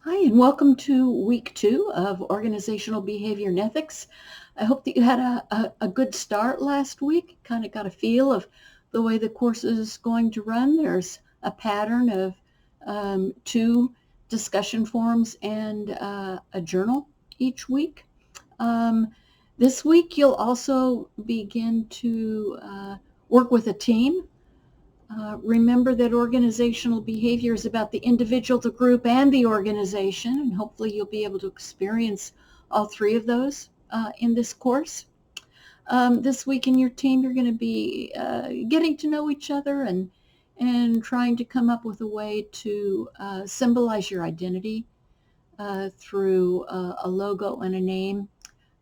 Hi, and welcome to week 2 of Organizational Behavior and Ethics. I hope that you had a good start last week, kind of got a feel of the way the course is going to run. There's a pattern of 2 discussion forums and a journal each week. Um, this week, you'll also begin to work with a team. Remember that organizational behavior is about the individual, the group, and the organization, and hopefully you'll be able to experience all 3 of those in this course. This week in your team, you're going to be getting to know each other and trying to come up with a way to symbolize your identity through a logo and a name,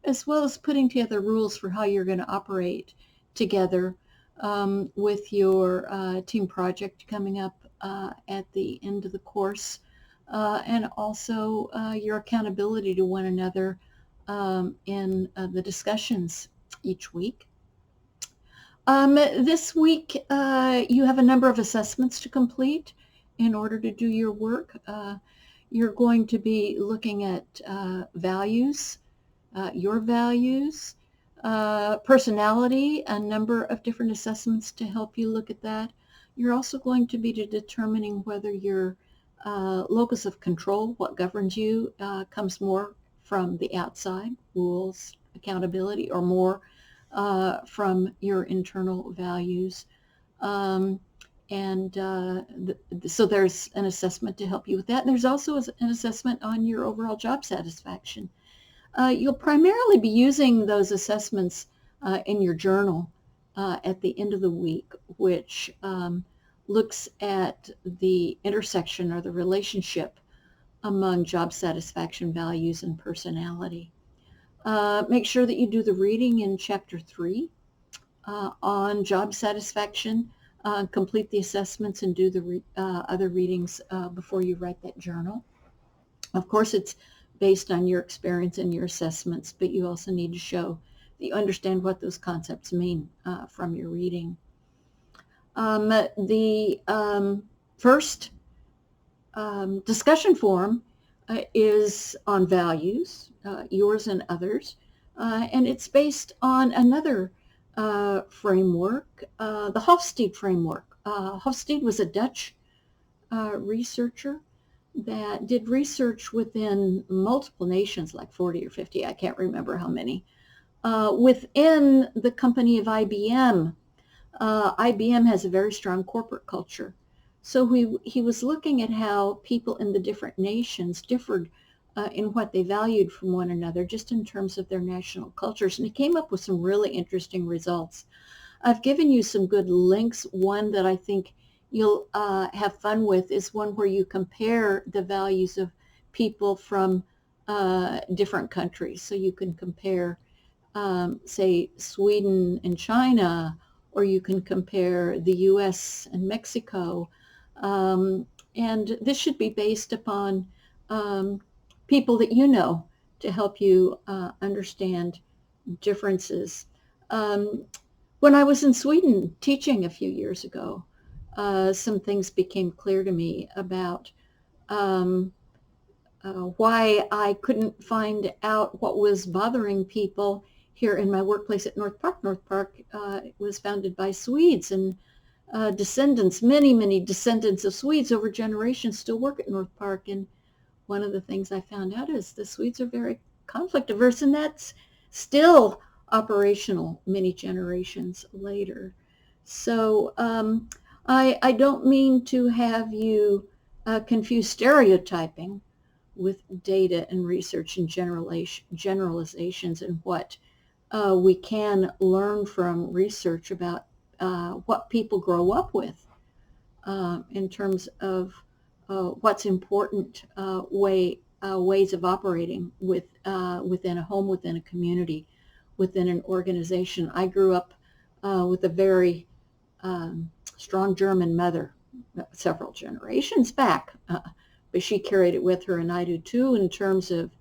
as well as putting together rules for how you're going to operate together with your team project coming up at the end of the course, and also your accountability to one another in the discussions each week. This week, you have a number of assessments to complete in order to do your work. You're going to be looking at values, your values, personality, a number of different assessments to help you look at that. You're also going to be determining whether your locus of control, what governs you, comes more from the outside, rules, accountability, or more from your internal values. Um, and so there's an assessment to help you with that. And there's also an assessment on your overall job satisfaction. You'll primarily be using those assessments in your journal at the end of the week, which looks at the intersection or the relationship among job satisfaction, values, and personality. Make sure that you do the reading in Chapter 3 on job satisfaction. Complete the assessments and do the other readings before you write that journal. Of course, it's based on your experience and your assessments, but you also need to show that you understand what those concepts mean from your reading. The first discussion forum is on values, yours and others, and it's based on another framework, the Hofstede framework. Hofstede was a Dutch researcher that did research within multiple nations, like 40 or 50, I can't remember how many, within the company of IBM. IBM has a very strong corporate culture. So he was looking at how people in the different nations differed in what they valued from one another, just in terms of their national cultures. And he came up with some really interesting results. I've given you some good links. One that I think you'll have fun with is one where you compare the values of people from different countries. So you can compare, say, Sweden and China, or you can compare the US and Mexico. And this should be based upon people that you know to help you understand differences. Um, when I was in Sweden teaching a few years ago, some things became clear to me about um, why I couldn't find out what was bothering people here in my workplace at North Park. North Park was founded by Swedes, and descendants, many, many descendants of Swedes over generations still work at North Park. And one of the things I found out is the Swedes are very conflict averse, and that's still operational many generations later. So I don't mean to have you confuse stereotyping with data and research and generalizations, and what we can learn from research about what people grow up with in terms of what's important ways of operating within a home, within a community, within an organization. I grew up with a very strong German mother several generations back, but she carried it with her, and I do too, in terms of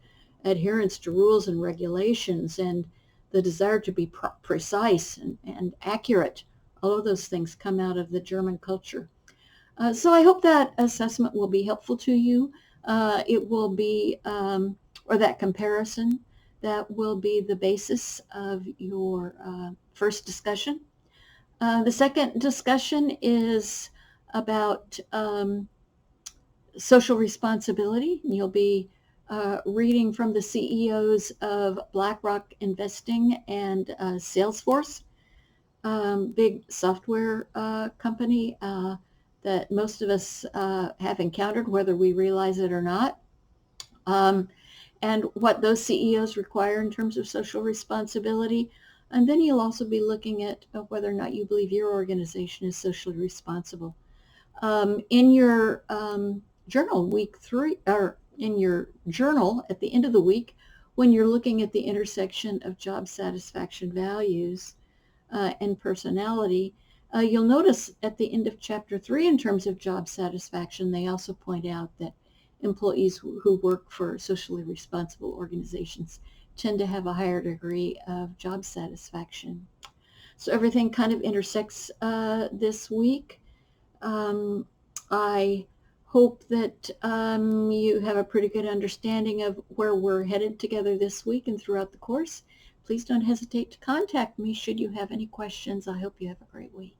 adherence to rules and regulations and the desire to be precise and accurate. All of those things come out of the German culture. So I hope that assessment will be helpful to you. It will be, or that comparison, that will be the basis of your first discussion. The second discussion is about social responsibility. You'll be reading from the CEOs of BlackRock Investing and Salesforce, big software company that most of us have encountered, whether we realize it or not, and what those CEOs require in terms of social responsibility. And then you'll also be looking at whether or not you believe your organization is socially responsible. In your journal, week 3, or in your journal at the end of the week, when you're looking at the intersection of job satisfaction values and personality, you'll notice at the end of chapter 3, in terms of job satisfaction, they also point out that employees who work for socially responsible organizations tend to have a higher degree of job satisfaction. So everything kind of intersects this week. I hope that you have a pretty good understanding of where we're headed together this week and throughout the course. Please don't hesitate to contact me should you have any questions. I hope you have a great week.